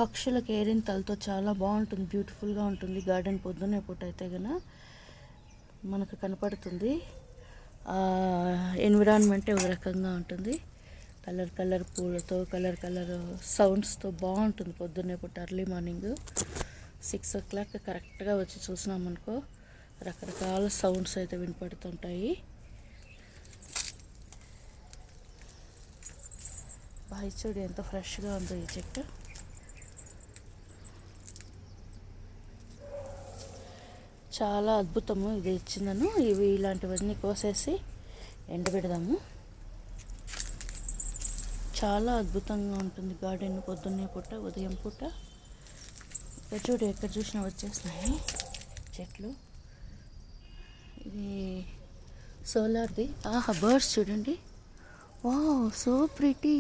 పక్షుల కేరింతలతో చాలా బాగుంటుంది, బ్యూటిఫుల్గా ఉంటుంది గార్డెన్. పొద్దున్నే పూట అయితే కనుక మనకు కనపడుతుంది. ఎన్విరాన్మెంటే ఒక రకంగా ఉంటుంది. కలర్ కలర్ పూలతో, కలర్ కలర్ సౌండ్స్తో బాగుంటుంది పొద్దున్నే పూట. అర్లీ మార్నింగ్ 6 o'clock కరెక్ట్గా వచ్చి చూసినామనుకో రకరకాల సౌండ్స్ అయితే వినపడుతుంటాయి. బాగా చూడు ఎంత ఫ్రెష్గా ఉందో ఈ చెట్టు. చాలా అద్భుతము ఇది ఇచ్చిందను. ఇవి ఇలాంటివన్నీ కోసేసి ఎండబెడదాము. చాలా అద్భుతంగా ఉంటుంది గార్డెన్ పొద్దున్నే పూట, ఉదయం పూట. ఇక్కడ చూడు, ఎక్కడ చూసినా వచ్చేసినాయి చెట్లు. ఇది సోలార్ది. బర్డ్స్ చూడండి, వావ్ సో ప్రిటీ.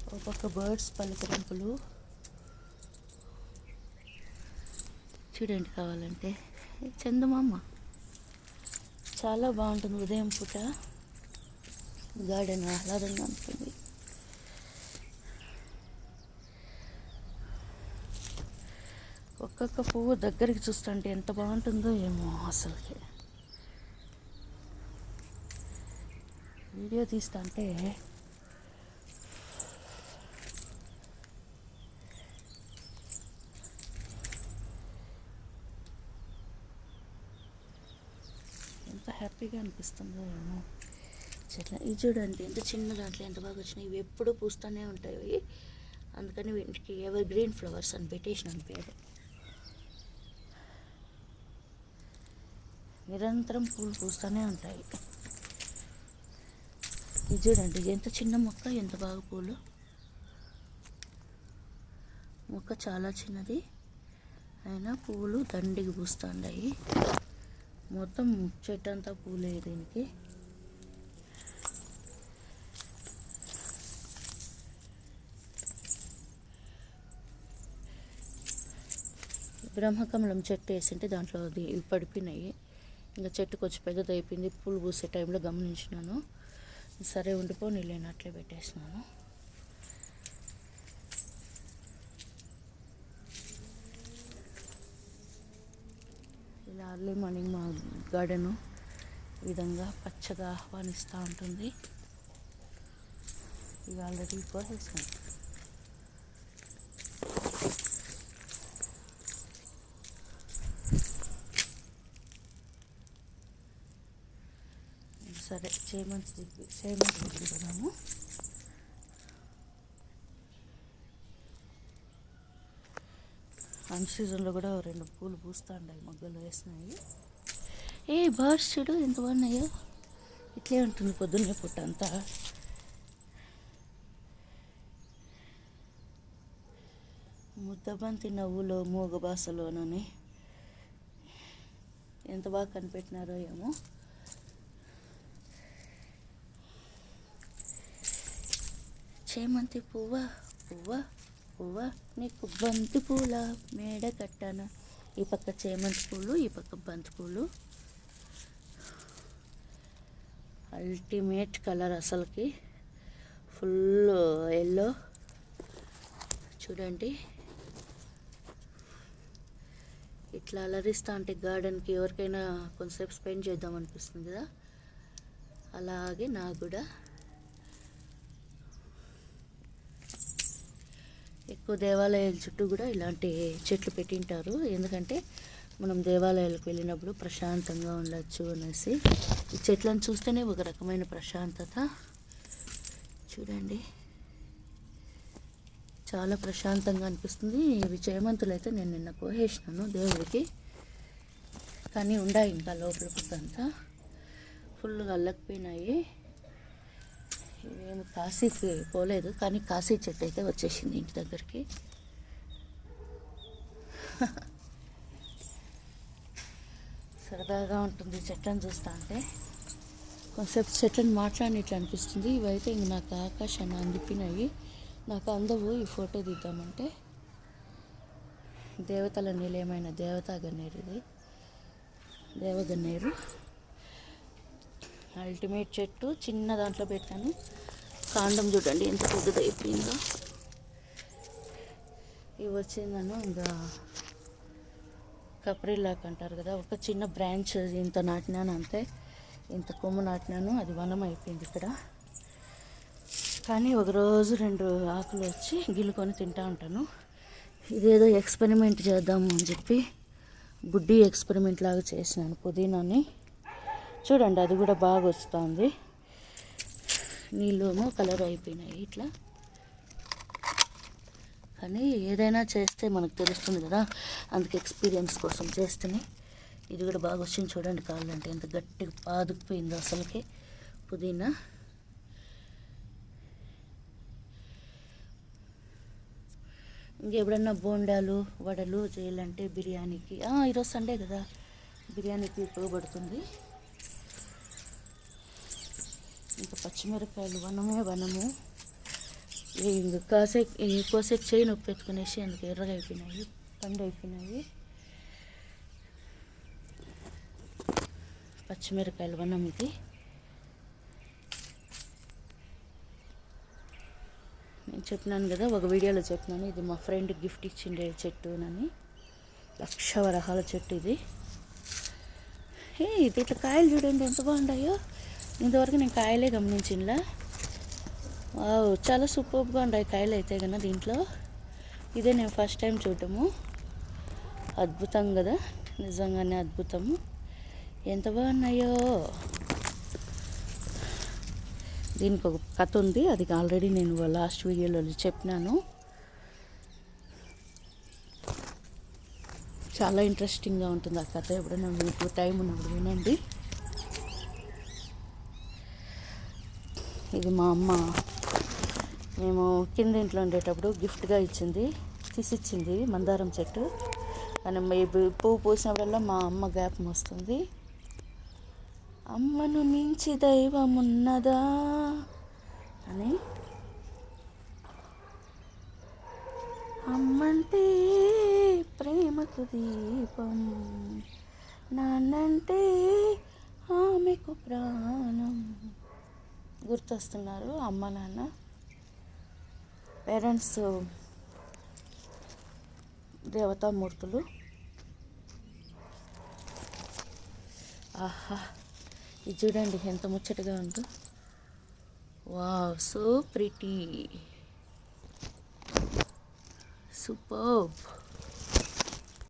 ఒక పక్క బర్డ్స్ పలకరింపులు చూడండి. కావాలంటే చందమామ. చాలా బాగుంటుంది ఉదయం పూట గార్డెన్, ఆహ్లాదంగా ఉంటుంది. ఒక్కొక్క పువ్వు దగ్గరికి చూస్తుంటే ఎంత బాగుంటుందో ఏమో అసలుకి. వీడియో తీస్తుంటే ఎంత హ్యాపీగా అనిపిస్తుందో ఏమో. చెట్ల ఇది చూడండి ఎంత చిన్న దాంట్లో ఎంత బాగా వచ్చినాయి. ఇవి ఎప్పుడూ పూస్తూనే ఉంటాయి, అందుకని వీటికి ఎవర్ గ్రీన్ ఫ్లవర్స్ అని పెట్టేసిన పేరు. నిరంతరం పూలు పూస్తూనే ఉంటాయి. ఇది చూడండి ఎంత చిన్న మొక్క, ఎంత బాగా పూలు. మొక్క చాలా చిన్నది అయినా పూలు దండికి పూస్తున్నాయి. మొత్తం చెట్టు అంతా పూలే దీనికి. బ్రహ్మకమలం చెట్టు వేసింటే దాంట్లో ఇవి పడిపోయినాయి. ఇంకా చెట్టుకు వచ్చి పెద్దది అయిపోయింది. పూలు పూసే టైంలో గమనించినాను. సరే ఉండిపోని లేని అట్లే పెట్టేసినాను. ఇలా అర్లీ మార్నింగ్ మా గార్డెను ఈ విధంగా పచ్చగా ఆహ్వానిస్తూ ఉంటుంది. ఇవి ఆల్రెడీ కోసేసాను. సరే చేమంతి వదులుదాము. అన్ సీజన్లో కూడా 2 పూలు పూస్తాయి, మొగ్గలు వేసినాయి. బర్డ్స్ చూడు ఎంత బాగున్నాయో. ఇట్లే ఉంటుంది పొద్దున్నే పూట అంతా. ముద్దబంతి నవ్వులో మూగ భాషలోనని ఎంత బాగా కనిపెట్టినారో ఏమో. చేమంతి పువ్వా పువ్వా పువ్వా నీకు బంతి పూల మేడ కట్టాన. ఈ పక్క చేమంతి పూలు, ఈ పక్క బంతి పూలు. అల్టిమేట్ కలర్ అసలుకి, ఫుల్ ఎల్లో. చూడండి ఇట్లా అలరిస్తూ అంటే గార్డెన్కి ఎవరికైనా కొంతసేపు స్పెండ్ చేద్దాం అనిపిస్తుంది కదా. అలాగే నాకు కూడా ఎక్కువ దేవాలయాల చుట్టూ కూడా ఇలాంటి చెట్లు పెట్టింటారు. ఎందుకంటే మనం దేవాలయాలకు వెళ్ళినప్పుడు ప్రశాంతంగా ఉండొచ్చు అనేసి. ఈ చెట్లను చూస్తేనే ఒక రకమైన ప్రశాంతత. చూడండి చాలా ప్రశాంతంగా అనిపిస్తుంది. ఇవి చేమంతులు అయితే నేను నిన్న కోసేసినాను దేవుడికి, కానీ ఉండాయి ఇంకా లోపల అంతా ఫుల్గా అల్లకపోయినాయి. ఇవేమి కాశీకి పోలేదు, కానీ కాశీ చెట్టు అయితే వచ్చేసింది ఇంటి దగ్గరికి. సరదాగా ఉంటుంది చెట్లను చూస్తా అంటే. కొంతసేపు చెట్లను మాట్లాడినట్లు అనిపిస్తుంది. ఇవైతే ఇంక నాకు ఆకాశాన్ని అందిపినాయి. నాకు అందవు ఈ ఫోటో తీద్దామంటే. దేవతల నిలయమైన దేవతా గన్నేరు ఇది, దేవగన్నేరు. అల్టిమేట్ చెట్టు చిన్న దాంట్లో పెట్టాను. కాండం చూడండి ఎంత పెద్దది అయిపోయిందో. ఇవి వచ్చిందను ఇంకా కప్రిల్లాక్ అంటారు కదా, ఒక చిన్న బ్రాంచ్ ఇంత నాటినాను అంతే, ఇంత కొమ్ము నాటినాను, అది వనం అయిపోయింది ఇక్కడ. కానీ ఒకరోజు 2 ఆకులు వచ్చి గిల్లుకొని తింటా ఉంటాను. ఇదేదో ఎక్స్పెరిమెంట్ చేద్దాము అని చెప్పి బుడ్డి ఎక్స్పెరిమెంట్ లాగా చేసినాను. పుదీనాని చూడండి, అది కూడా బాగా వస్తుంది. నీళ్ళేమో కలర్ అయిపోయినాయి ఇట్లా. కానీ ఏదైనా చేస్తే మనకు తెలుస్తుంది కదా, అందుకే ఎక్స్పీరియన్స్ కోసం చేస్తేనే. ఇది కూడా బాగా వచ్చింది చూడండి, కావాలంటే ఎంత గట్టిగా పాదుకుపోయిందో అసలుకి పుదీనా. ఇంకెప్పుడన్నా బోండాలు వడలు చేయాలంటే బిర్యానీకి, ఈరోజు సండే కదా, బిర్యానీకి ఉపయోగపడుతుంది. ఇంకా పచ్చిమిరపకాయలు వనము ఇంకా కోసేపు చేయి నొప్పి ఎత్తుకునేసి అందుకు ఎర్రగా అయిపోయినాయి, పండు అయిపోయినాయి. పచ్చిమిరపకాయలు వనం ఇది. నేను చెప్పినాను కదా, ఒక వీడియోలో చెప్పినాను, ఇది మా ఫ్రెండ్ గిఫ్ట్ ఇచ్చిండే చెట్టు అని. 1,00,000 వరహాల చెట్టు ఇది. ఇది ఇట్లా కాయలు చూడండి ఎంత బాగున్నాయో. ఇంతవరకు నేను కాయలే గమనించినలా. చాలా సూపర్గా ఉన్నాయి కాయలు అయితే కన్నా దీంట్లో. ఇదే నేను ఫస్ట్ టైం చూడటము. అద్భుతం కదా, నిజంగానే అద్భుతము. ఎంత బాగున్నాయో. దీనికి ఒక కథ ఉంది, అది ఆల్రెడీ నేను లాస్ట్ వీడియోలో చెప్పినాను. చాలా ఇంట్రెస్టింగ్గా ఉంటుంది ఆ కథ. ఎప్పుడైనా మీకు టైం ఉన్నప్పుడు వినండి. ఇది మా అమ్మ మేము కింద ఇంట్లో ఉండేటప్పుడు గిఫ్ట్గా ఇచ్చింది, తీసిచ్చింది మందారం చెట్టు. కానీ పువ్వు పూసినప్పుడల్లా మా అమ్మ జ్ఞాపకం వస్తుంది. అమ్మను మించి దైవం ఉన్నదా అని. అమ్మంటే ప్రేమకు దీపం, నాన్నంటే ఆమెకు ప్రాణం. గుర్తొస్తున్నారు అమ్మ నాన్న. పేరెంట్స్ దేవతామూర్తులు. ఆహా, ఇది చూడండి ఎంత ముచ్చటగా ఉందో. Wow, so pretty, superb.